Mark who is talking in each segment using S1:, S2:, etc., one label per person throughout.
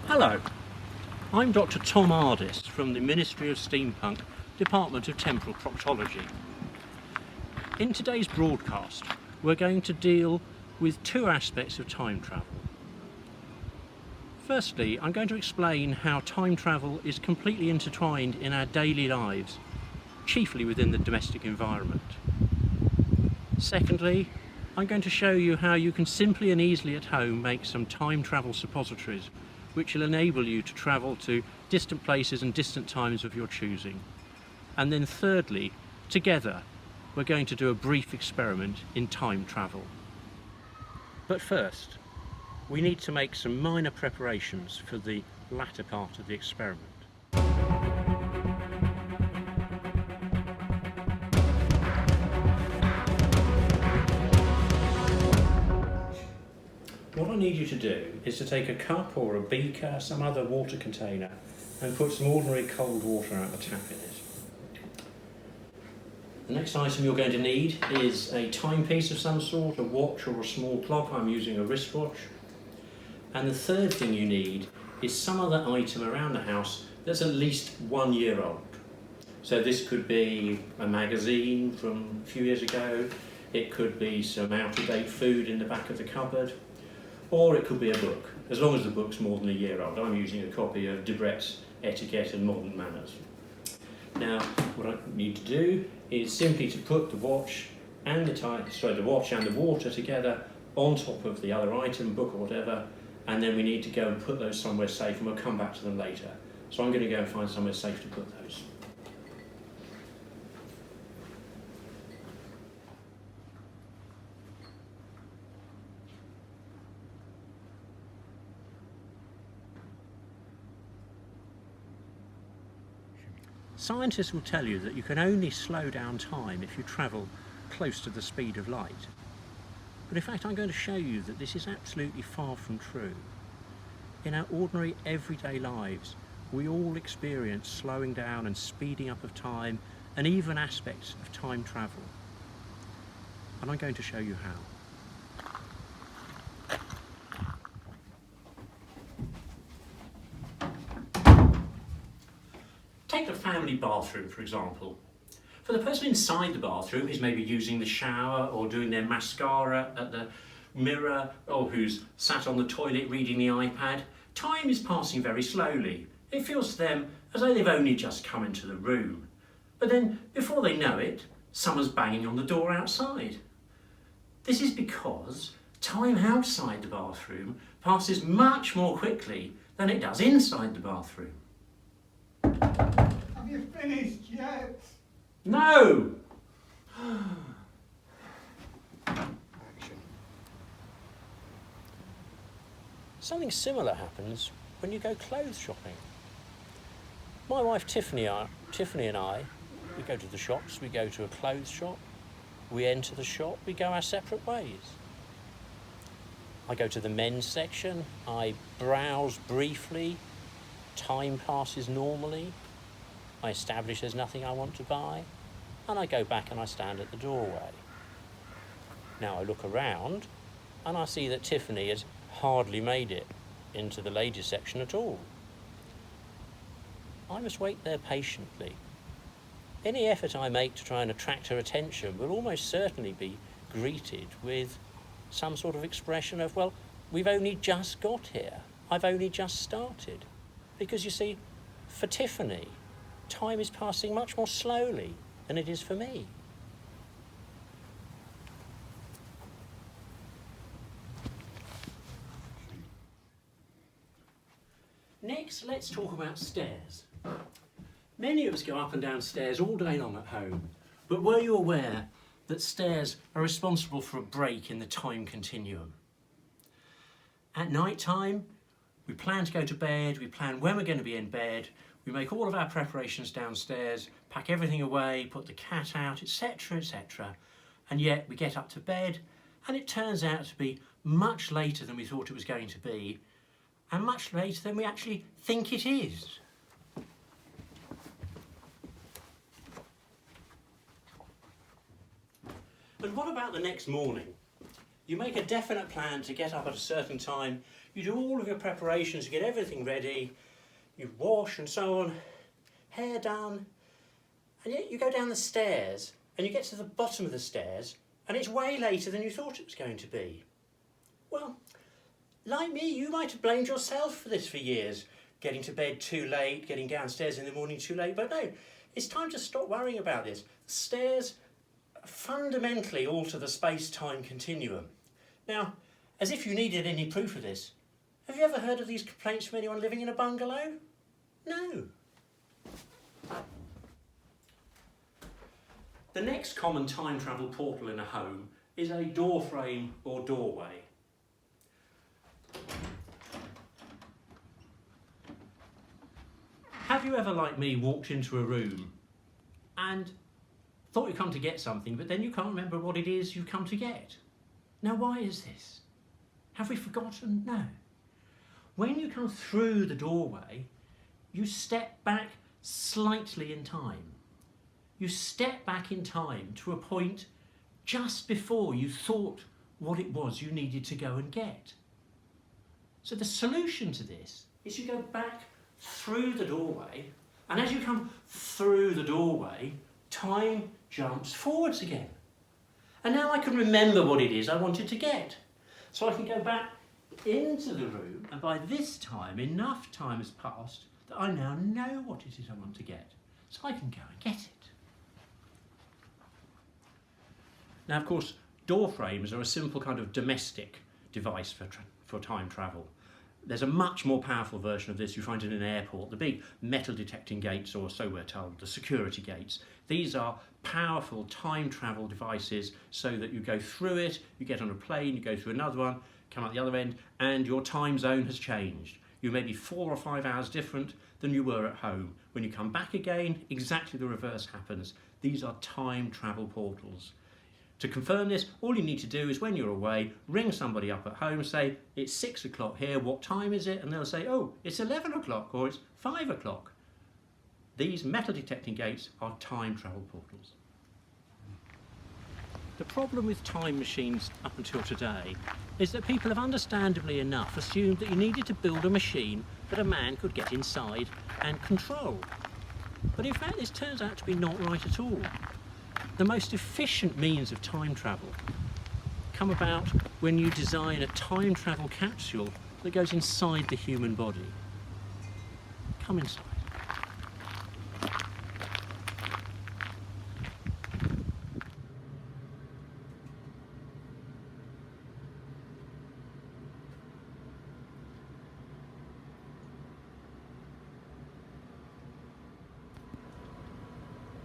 S1: Hello, I'm Dr Ardis from the Ministry of Steampunk, Department of Temporal Proctology. In today's broadcast, we're going to deal with two aspects of time travel. Firstly, I'm going to explain how time travel is completely intertwined in our daily lives, chiefly within the domestic environment. Secondly, I'm going to show you how you can simply and easily at home make some time travel suppositories which will enable you to travel to distant places and distant times of your choosing. And then thirdly, together, we're going to do a brief experiment in time travel. But first, we need to make some minor preparations for the latter part of the experiment. What I need you to do is to take a cup or a beaker, some other water container, and put some ordinary cold water out of the tap in it. The next item you're going to need is a timepiece of some sort, a watch or a small clock. I'm using a wristwatch. And the third thing you need is some other item around the house that's at least 1 year old. So this could be a magazine from a few years ago, it could be some out-of-date food in the back of the cupboard, or it could be a book, as long as the book's more than 1 year old. I'm using a copy of Debrett's Etiquette and Modern Manners. Now, what I need to do is simply to put the watch and the watch and the water together on top of the other item, book or whatever, and then we need to go and put those somewhere safe, and we'll come back to them later. So I'm going to go and find somewhere safe to put those. Scientists will tell you that you can only slow down time if you travel close to the speed of light. But in fact, I'm going to show you that this is absolutely far from true. In our ordinary everyday lives, we all experience slowing down and speeding up of time, and even aspects of time travel. And I'm going to show you how. Take the family bathroom, for example. For the person inside the bathroom who's maybe using the shower or doing their mascara at the mirror, or who's sat on the toilet reading the iPad, time is passing very slowly. It feels to them as though they've only just come into the room. But then, before they know it, someone's banging on the door outside. This is because time outside the bathroom passes much more quickly than it does inside the bathroom.
S2: Have you finished yet?
S1: No!
S2: Action.
S1: Something similar happens when you go clothes shopping. My wife Tiffany and I, we go to the shops, we go to a clothes shop, we enter the shop, we go our separate ways. I go to the men's section, I browse briefly, time passes normally, I establish there's nothing I want to buy, and I go back and I stand at the doorway. Now I look around and I see that Tiffany has hardly made it into the ladies section at all. I must wait there patiently. Any effort I make to try and attract her attention will almost certainly be greeted with some sort of expression of, well, we've only just got here. I've only just started. Because you see, for Tiffany, time is passing much more slowly than it is for me. Next, let's talk about stairs. Many of us go up and down stairs all day long at home, but were you aware that stairs are responsible for a break in the time continuum? At night time, we plan to go to bed, we plan when we're going to be in bed, we make all of our preparations downstairs, pack everything away, put the cat out, etc., etc. And yet we get up to bed and it turns out to be much later than we thought it was going to be, and much later than we actually think it is. And what about the next morning? You make a definite plan to get up at a certain time, you do all of your preparations, you get everything ready, you wash and so on, hair done, and yet you go down the stairs and you get to the bottom of the stairs and it's way later than you thought it was going to be. Well, like me, you might have blamed yourself for this for years, getting to bed too late, getting downstairs in the morning too late, but no, it's time to stop worrying about this. The stairs fundamentally alter the space-time continuum. Now, as if you needed any proof of this, have you ever heard of these complaints from anyone living in a bungalow? No. The next common time travel portal in a home is a door frame or doorway. Have you ever, like me, walked into a room and thought you'd come to get something, but then you can't remember what it is you've come to get? Now, why is this? Have we forgotten? No. When you come through the doorway, you step back slightly in time. You step back in time to a point just before you thought what it was you needed to go and get. So the solution to this is you go back through the doorway, and as you come through the doorway, time jumps forwards again. And now I can remember what it is I wanted to get. So I can go back into the room, and by this time, enough time has passed that I now know what it is I want to get. So I can go and get it. Now, of course, door frames are a simple kind of domestic device for time travel. There's a much more powerful version of this you find in an airport, the big metal detecting gates, or so we're told, the security gates. These are powerful time travel devices so that you go through it, you get on a plane, you go through another one, come out the other end, and your time zone has changed. You may be 4 or 5 hours different than you were at home. When you come back again, exactly the reverse happens. These are time travel portals. To confirm this, all you need to do is when you're away, ring somebody up at home, say, it's 6 o'clock here, what time is it? And they'll say, oh, it's 11 o'clock or it's 5 o'clock. These metal detecting gates are time travel portals. The problem with time machines up until today is that people have understandably enough assumed that you needed to build a machine that a man could get inside and control. But in fact, this turns out to be not right at all. The most efficient means of time travel come about when you design a time travel capsule that goes inside the human body. Come inside.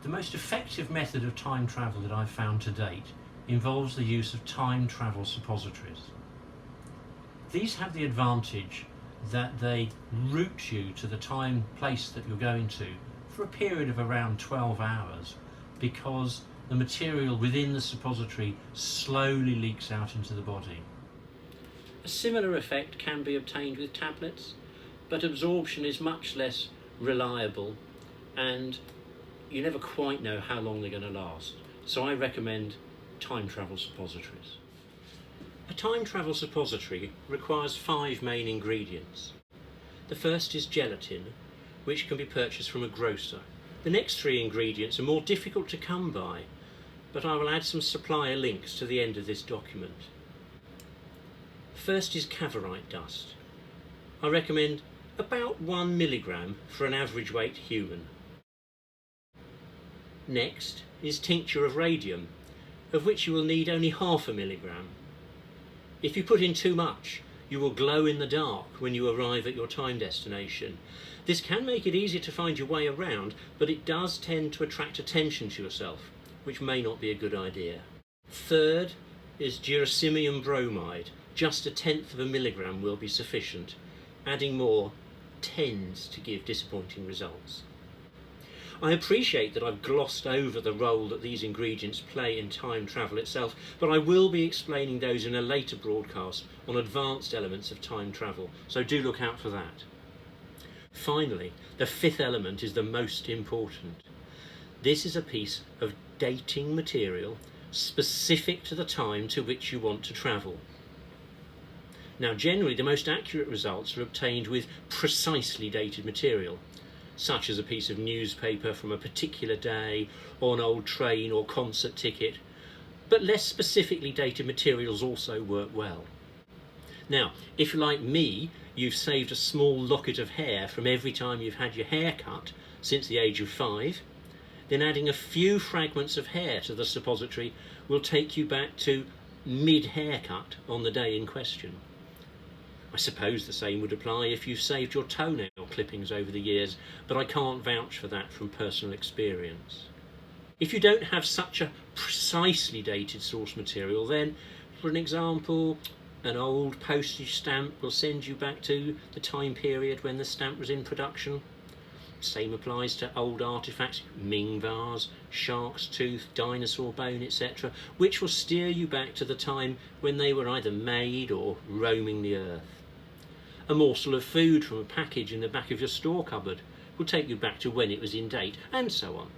S1: The most effective method of time travel that I've found to date involves the use of time travel suppositories. These have the advantage that they route you to the place that you're going to for a period of around 12 hours because the material within the suppository slowly leaks out into the body. A similar effect can be obtained with tablets, but absorption is much less reliable and you never quite know how long they're going to last. So I recommend time travel suppositories. A time travel suppository requires 5 main ingredients. The first is gelatin, which can be purchased from a grocer. The next 3 ingredients are more difficult to come by, but I will add some supplier links to the end of this document. First is cavorite dust. I recommend about 1 milligram for an average weight human. Next is tincture of radium, of which you will need only 0.5 milligram. If you put in too much, you will glow in the dark when you arrive at your time destination. This can make it easier to find your way around, but it does tend to attract attention to yourself, which may not be a good idea. Third is Duracemium Bromide. Just 0.1 milligram will be sufficient. Adding more tends to give disappointing results. I appreciate that I've glossed over the role that these ingredients play in time travel itself, but I will be explaining those in a later broadcast on advanced elements of time travel, so do look out for that. Finally, the 5th element is the most important. This is a piece of dating material specific to the time to which you want to travel. Now, generally, the most accurate results are obtained with precisely dated material, such as a piece of newspaper from a particular day, or an old train or concert ticket, but less specifically dated materials also work well. Now, if like me, you've saved a small locket of hair from every time you've had your hair cut since the age of 5, then adding a few fragments of hair to the suppository will take you back to mid-haircut on the day in question. I suppose the same would apply if you've saved your toenail clippings over the years, but I can't vouch for that from personal experience. If you don't have such a precisely dated source material, then, for an example, an old postage stamp will send you back to the time period when the stamp was in production. Same applies to old artefacts, Ming vase, shark's tooth, dinosaur bone, etc., which will steer you back to the time when they were either made or roaming the earth. A morsel of food from a package in the back of your store cupboard will take you back to when it was in date, and so on.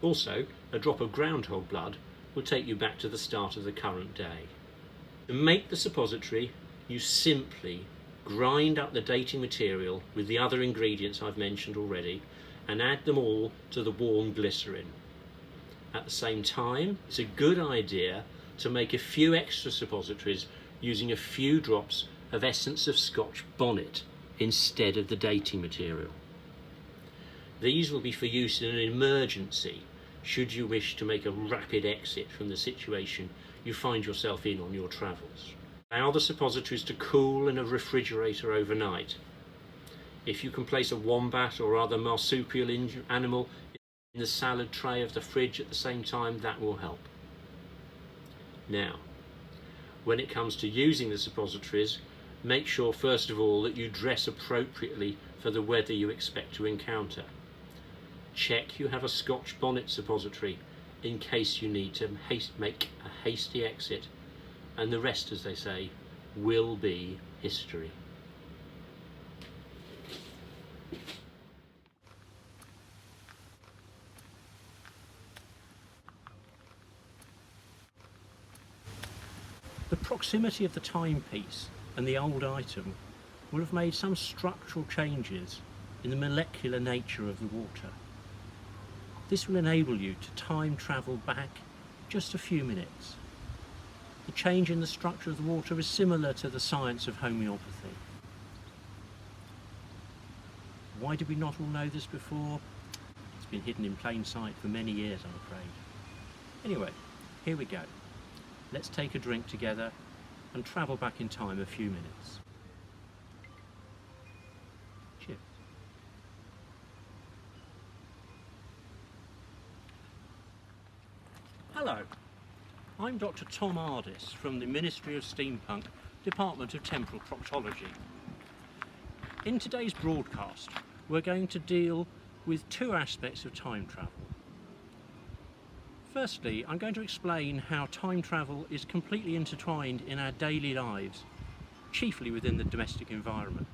S1: Also, a drop of groundhog blood will take you back to the start of the current day. To make the suppository, you simply grind up the dating material with the other ingredients I've mentioned already and add them all to the warm glycerin. At the same time, it's a good idea to make a few extra suppositories using a few drops of essence of Scotch bonnet instead of the dating material. These will be for use in an emergency should you wish to make a rapid exit from the situation you find yourself in on your travels. Allow the suppositories to cool in a refrigerator overnight. If you can place a wombat or other marsupial animal in the salad tray of the fridge at the same time, that will help. Now, when it comes to using the suppositories, make sure first of all that you dress appropriately for the weather you expect to encounter. Check you have a Scotch bonnet suppository in case you need to make a hasty exit, and the rest, as they say, will be history. The proximity of the timepiece and the old item will have made some structural changes in the molecular nature of the water. This will enable you to time travel back just a few minutes. The change in the structure of the water is similar to the science of homeopathy. Why did we not all know this before? It's been hidden in plain sight for many years, I'm afraid. Anyway, here we go. Let's take a drink together and travel back in time a few minutes. Cheers. Hello, I'm Dr Ardis from the Ministry of Steampunk, Department of Temporal Proctology. In today's broadcast, we're going to deal with two aspects of time travel. Firstly, I'm going to explain how time travel is completely intertwined in our daily lives, chiefly within the domestic environment.